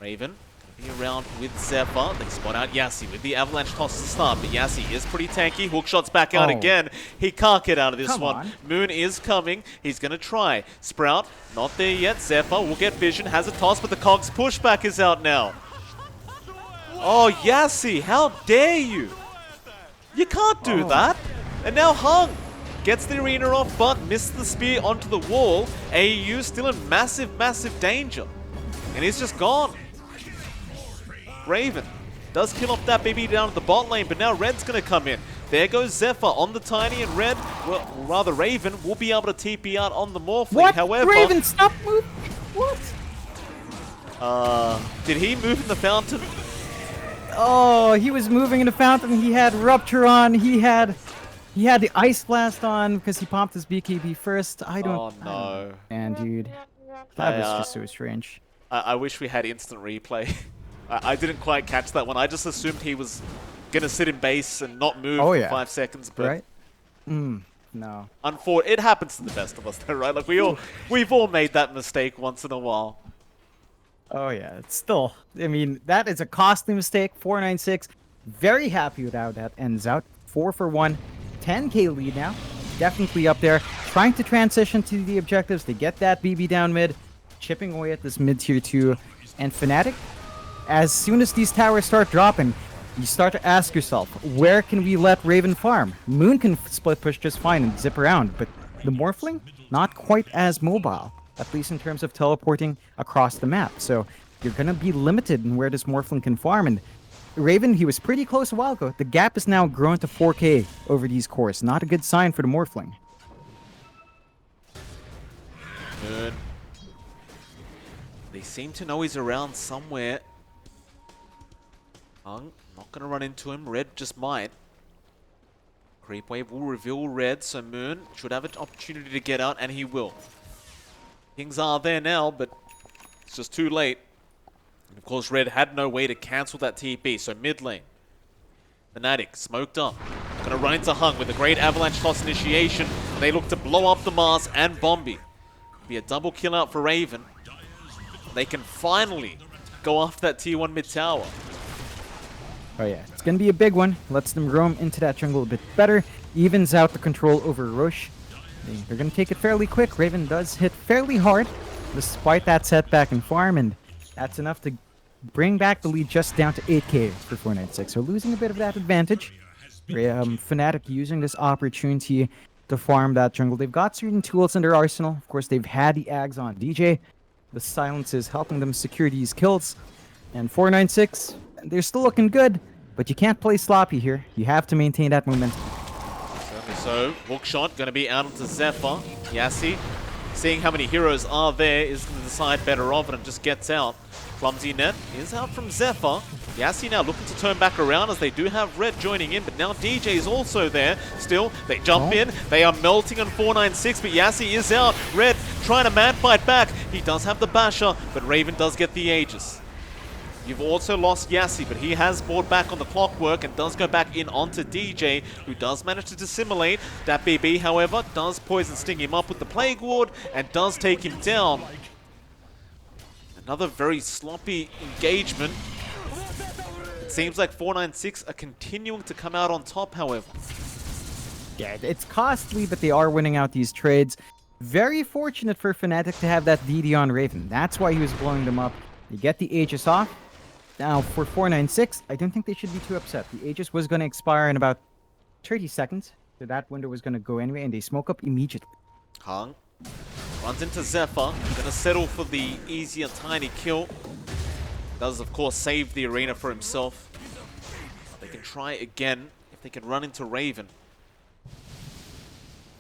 Raven gonna be around with Zephyr. They spot out Yassi with the avalanche toss to start, but Yassi is pretty tanky. Hook shots back out again. He can't get out of this one. Moon is coming. He's gonna try. Sprout, not there yet. Zephyr will get vision, has a toss, but the Cogs pushback is out now. Oh, Yassi, how dare you? You can't do that. And now Hung gets the arena off, but missed the spear onto the wall. AU still in massive, massive danger. And he's just gone. Raven does kill off that BB down at the bot lane, but now Red's going to come in. There goes Zephyr on the Tiny, and Red, well, rather Raven, will be able to TP out on the Morphling. What? However, Raven, stop moving! What? Did he move in the fountain? Oh, he was moving in the fountain. He had Rupture on. He had the Ice Blast on because he popped his BKB first. Oh no. And dude, that was just so strange. I wish we had instant replay. I didn't quite catch that one. I just assumed he was gonna sit in base and not move for 5 seconds. But right? No. It happens to the best of us, though, right? Like we've all made that mistake once in a while. Oh yeah, it's still. I mean, that is a costly mistake. 496. Very happy with how that ends out. 4 for 1. 10k lead now. Definitely up there. Trying to transition to the objectives. They get that BB down mid. Chipping away at this mid tier 2. And Fnatic, as soon as these towers start dropping, you start to ask yourself, where can we let Raven farm? Moon can split push just fine and zip around, but the Morphling, not quite as mobile, at least in terms of teleporting across the map. So you're going to be limited in where this Morphling can farm. And Raven, he was pretty close a while ago. The gap is now grown to 4k over these cores. Not a good sign for the Morphling. Good. They seem to know he's around somewhere. Hung, not going to run into him. Red just might. Creep wave will reveal Red, so Moon should have an opportunity to get out, and he will. Kings are there now, but it's just too late. And of course, Red had no way to cancel that TP, so mid lane. Fnatic, smoked up. Going to run into Hung with a great avalanche toss initiation. They look to blow up the Mars and Bombi. Be a double kill out for Raven. They can finally go after that tier 1 mid tower. Oh yeah, it's going to be a big one. Lets them roam into that jungle a bit better. Evens out the control over Roche. They're going to take it fairly quick. Raven does hit fairly hard, despite that setback in farm, and that's enough to bring back the lead just down to 8k for 496. So losing a bit of that advantage. Fnatic using this opportunity to farm that jungle. They've got certain tools in their arsenal. Of course, they've had the Ags on DJ. The silence is helping them secure these kills. And 496, they're still looking good, but you can't play sloppy here. You have to maintain that momentum. Certainly so. Hookshot going to be out onto Zephyr. Yassi, seeing how many heroes are there, is going to decide better of it and just gets out. Clumsy net is out from Zephyr. Yassi now looking to turn back around as they do have Red joining in, but now DJ is also there. Still, they jump in. They are melting on 496, but Yassi is out. Red trying to man fight back. He does have the Basher, but Raven does get the Aegis. You've also lost Yassi, but he has brought back on the clockwork and does go back in onto DJ, who does manage to dissimulate. That BB, however, does poison sting him up with the Plague Ward and does take him down. Another very sloppy engagement. It seems like 496 are continuing to come out on top, however. Yeah, it's costly, but they are winning out these trades. Very fortunate for Fnatic to have that DD on Raven. That's why he was blowing them up. You get the Aegis off. Now, for 496, I don't think they should be too upset. The Aegis was going to expire in about 30 seconds. So that window was going to go anyway, and they smoke up immediately. Hung runs into Zephyr. Gonna settle for the easier tiny kill. Does, of course, save the arena for himself. They can try again if they can run into Raven.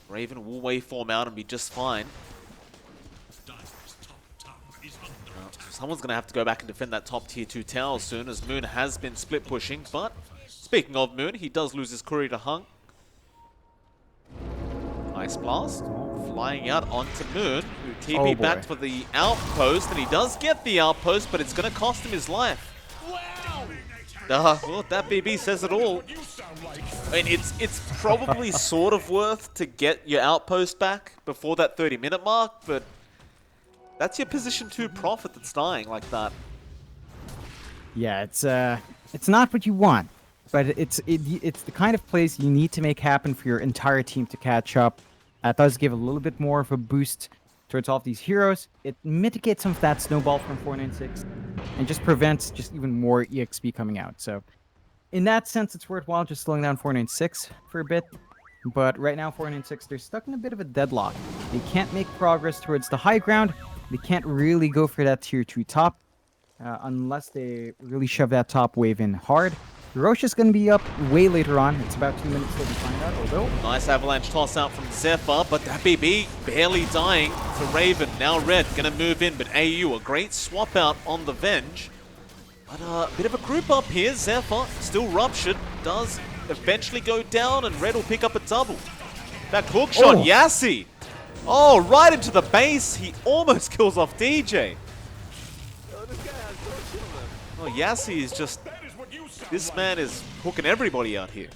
Raven will waveform out and be just fine. Someone's going to have to go back and defend that top tier 2 tower soon, as Moon has been split pushing. But speaking of Moon, he does lose his courier to Hung. Ice Blast flying out onto Moon, who TP back for the outpost, and he does get the outpost, but it's going to cost him his life. Well, that BB says it all. I mean, it's probably sort of worth to get your outpost back before that 30-minute mark, but that's your position 2 profit that's dying like that. Yeah, it's not what you want, but it's the kind of plays you need to make happen for your entire team to catch up. That does give a little bit more of a boost towards all of these heroes. It mitigates some of that snowball from 496 and just prevents just even more EXP coming out. So in that sense, it's worthwhile just slowing down 496 for a bit. But right now, 496, they're stuck in a bit of a deadlock. They can't make progress towards the high ground. They can't really go for that tier 2 top unless they really shove that top wave in hard. Roche is going to be up way later on. It's about 2 minutes till we find out, although... Nice avalanche toss out from Zephyr, but that BB barely dying to Raven. Now Red going to move in, but AU, a great swap out on the Venge. But a bit of a group up here. Zephyr, still ruptured, does eventually go down, and Red will pick up a double. That hook shot, Yassi! Oh, right into the base. He almost kills off DJ. Oh, Yassi is just... This man is hooking everybody out here.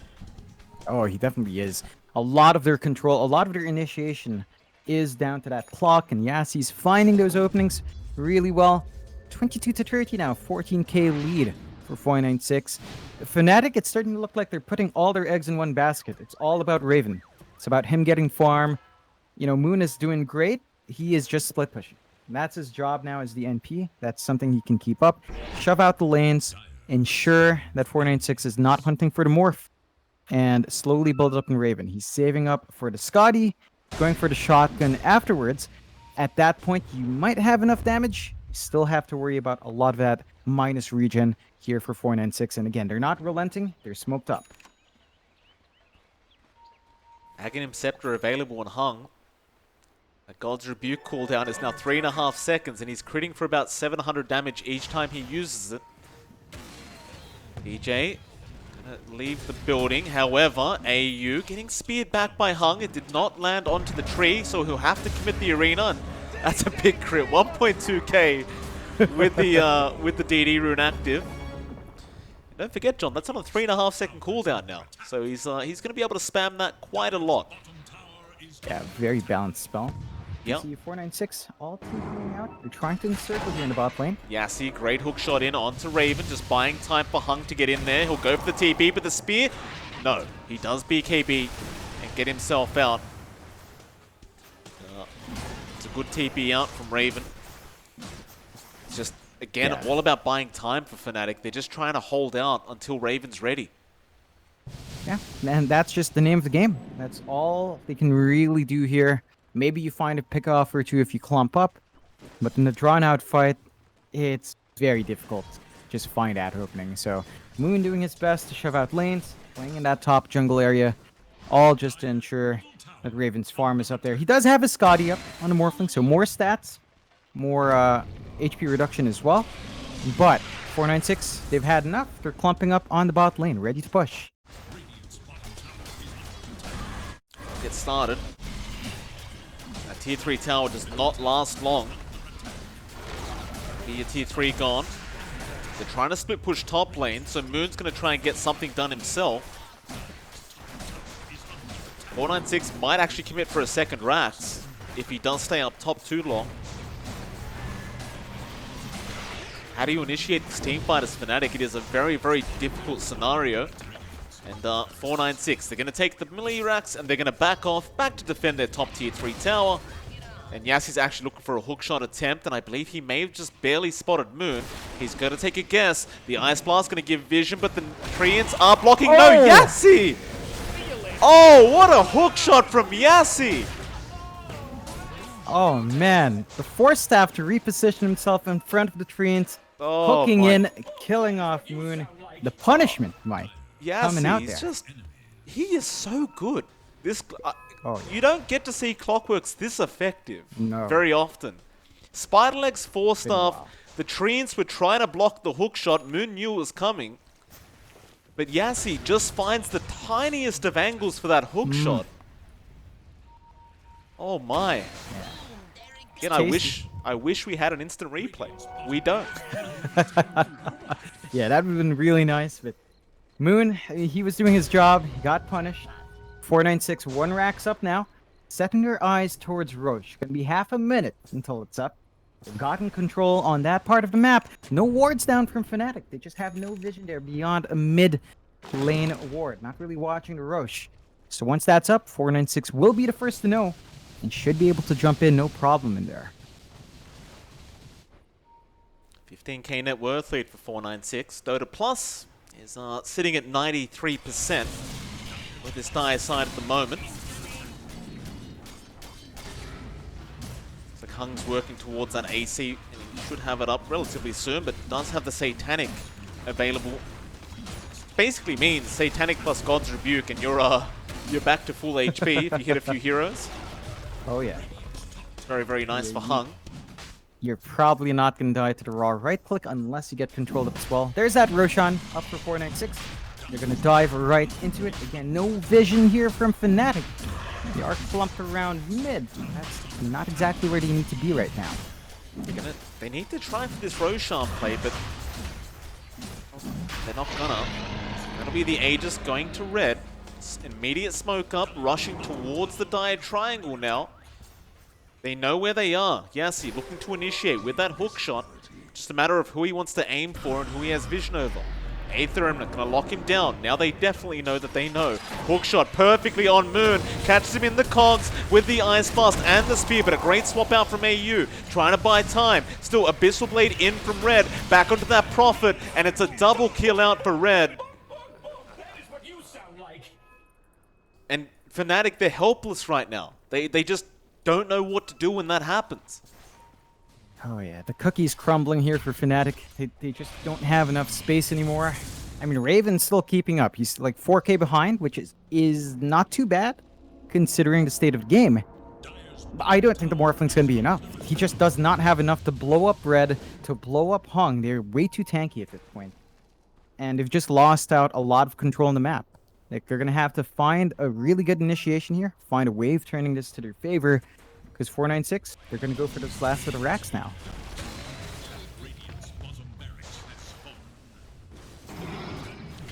Oh, he definitely is. A lot of their control, a lot of their initiation is down to that clock, and Yassi's finding those openings really well. 22 to 30 now, 14k lead for 496. Fnatic, it's starting to look like they're putting all their eggs in one basket. It's all about Raven. It's about him getting farm. You know, Moon is doing great. He is just split pushing. And that's his job now as the NP. That's something he can keep up. Shove out the lanes. Ensure that 496 is not hunting for the morph, and slowly build up in Raven. He's saving up for the Scotty, going for the shotgun afterwards. At that point, you might have enough damage. You still have to worry about a lot of that minus regen here for 496. And again, they're not relenting. They're smoked up. Aghanim Scepter available and Hung. A God's Rebuke cooldown is now 3.5 seconds, and he's critting for about 700 damage each time he uses it. DJ gonna leave the building. However, AU getting speared back by Hung. It did not land onto the tree, so he'll have to commit the arena. And that's a big crit. 1.2k with the DD rune active. And don't forget, John, that's on a 3.5 second cooldown now. So he's gonna be able to spam that quite a lot. Yeah, very balanced spell. Yep. See 496 all TPing out. They're trying to encircle here in the bot lane. Yassi, great hook shot in onto Raven, just buying time for Hung to get in there. He'll go for the TP, but the spear? No, he does BKB and get himself out. It's a good TP out from Raven. It's just, again, all about buying time for Fnatic. They're just trying to hold out until Raven's ready. Yeah, and that's just the name of the game. That's all they can really do here. Maybe you find a pick-off or two if you clump up, but in the drawn-out fight, it's very difficult to just find that opening. So Moon doing his best to shove out lanes, playing in that top jungle area, all just to ensure that Raven's farm is up there. He does have a Scotty up on the Morphling, so more stats, more HP reduction as well. But 496, they've had enough. They're clumping up on the bot lane, ready to push. Get started. That tier 3 tower does not last long. Be a tier 3 gone. They're trying to split push top lane, so Moon's going to try and get something done himself. 496 might actually commit for a second Rax if he does stay up top too long. How do you initiate this team fight as Fnatic? It is a very, very difficult scenario. And 496, they're going to take the melee racks and they're going to back off, back to defend their top tier 3 tower. And Yassi's actually looking for a hookshot attempt, and I believe he may have just barely spotted Moon. He's going to take a guess. The Ice Blast going to give vision, but the Koreans are blocking. Oh! No, Yassi! Oh, what a hookshot from Yassi! Oh man, the Force Staff to reposition himself in front of the treants, hooking in, killing off Moon. The punishment, Mike. Coming out there. He is so good. This, you don't get to see Clockworks this effective very often. Spider Legs 4-staff The Treants were trying to block the hook shot. Moon knew it was coming. But Yassi just finds the tiniest of angles for that hook shot. Oh my. Again, I wish we had an instant replay. We don't. Yeah, that would have been really nice, but Moon, he was doing his job. He got punished. 496, 1 racks up now. Setting their eyes towards Roche. Gonna be half a minute until it's up. They've gotten control on that part of the map. No wards down from Fnatic. They just have no vision there beyond a mid-lane ward. Not really watching the Roche. So once that's up, 496 will be the first to know and should be able to jump in no problem in there. 15k net worth lead for 496. Dota Plus is sitting at 93% with this dire side at the moment. Looks like Hung's working towards that AC, and he should have it up relatively soon, but does have the Satanic available. Basically means Satanic plus God's Rebuke, and you're back to full HP if you hit a few heroes. Oh yeah. Very, very nice for Hung. You're probably not going to die to the raw right click unless you get control of it as well. There's that Roshan up for 496. They're going to dive right into it. Again, no vision here from Fnatic. They are clumped around mid. That's not exactly where they need to be right now. They need to try for this Roshan play, but they're not gonna. That'll be the Aegis going to red. Immediate smoke up, rushing towards the dire triangle now. They know where they are. Yassi looking to initiate with that hook shot. Just a matter of who he wants to aim for and who he has vision over. Aether Remnant gonna lock him down. Now they definitely know that they know. Hook shot perfectly on Moon. Catches him in the cogs with the Ice Blast and the Spear, but a great swap out from AU. Trying to buy time. Still Abyssal Blade in from Red. Back onto that Prophet, and it's a double kill out for Red. And Fnatic, they're helpless right now. They just don't know what to do when that happens. Oh yeah, the cookie's crumbling here for Fnatic. They just don't have enough space anymore. I mean, Raven's still keeping up. He's like 4k behind, which is not too bad, considering the state of the game. But I don't think the Morphling's going to be enough. He just does not have enough to blow up Red, to blow up Hung. They're way too tanky at this point. And they've just lost out a lot of control on the map. Like, they're going to have to find a really good initiation here, find a wave turning this to their favor, because 496, they're going to go for those last of the racks now.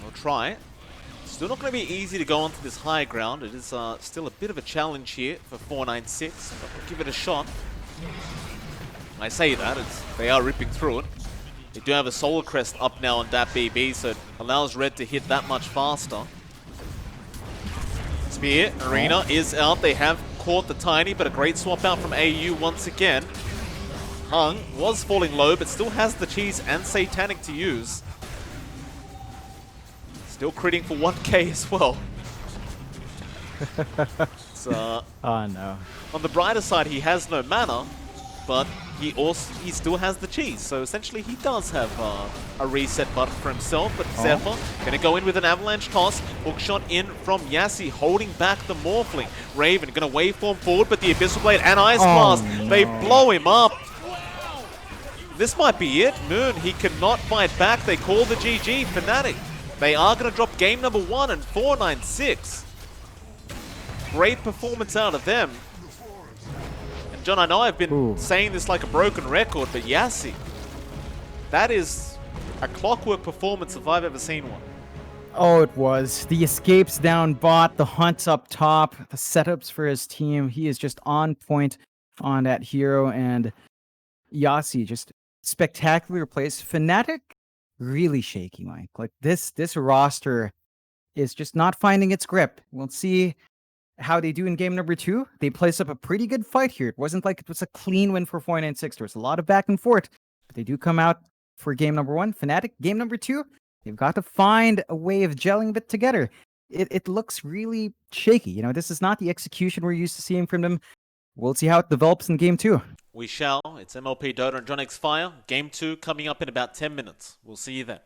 We'll try. Still not going to be easy to go onto this high ground. It is still a bit of a challenge here for 496, but we'll give it a shot. I say that, they are ripping through it. They do have a Solar Crest up now on that BB, so it allows Red to hit that much faster. Spear, Arena is out. They have caught the Tiny, but a great swap out from AU once again. Hung was falling low, but still has the Cheese and Satanic to use. Still critting for 1k as well. So, Oh no. on the brighter side, he has no mana, but he still has the Cheese. So essentially, he does have a reset button for himself. But Zephyr gonna go in with an avalanche toss. Hookshot in from Yassi, holding back the Morphling. Raven gonna waveform forward, but the Abyssal Blade and Ice Blast, they blow him up. This might be it. Moon, he cannot fight back. They call the GG. Fnatic, they are gonna drop game number 1 and 496. Great performance out of them. John, I know I've been saying this like a broken record, but Yassi, that is a clockwork performance if I've ever seen one. Oh, it was. The escapes down bot, the hunts up top, the setups for his team. He is just on point on that hero, and Yassi just spectacularly replaced. Fnatic, really shaky, Mike. Like, this roster is just not finding its grip. We'll see how they do in game number 2. They placed up a pretty good fight here. It wasn't like it was a clean win for 496. There was a lot of back and forth, but they do come out for game number 1. Fnatic, game number 2, they've got to find a way of gelling it together. It looks really shaky. You know, this is not the execution we're used to seeing from them. We'll see how it develops in game 2. We shall. It's MLP Dota and JohnXFire. Game 2 coming up in about 10 minutes. We'll see you then.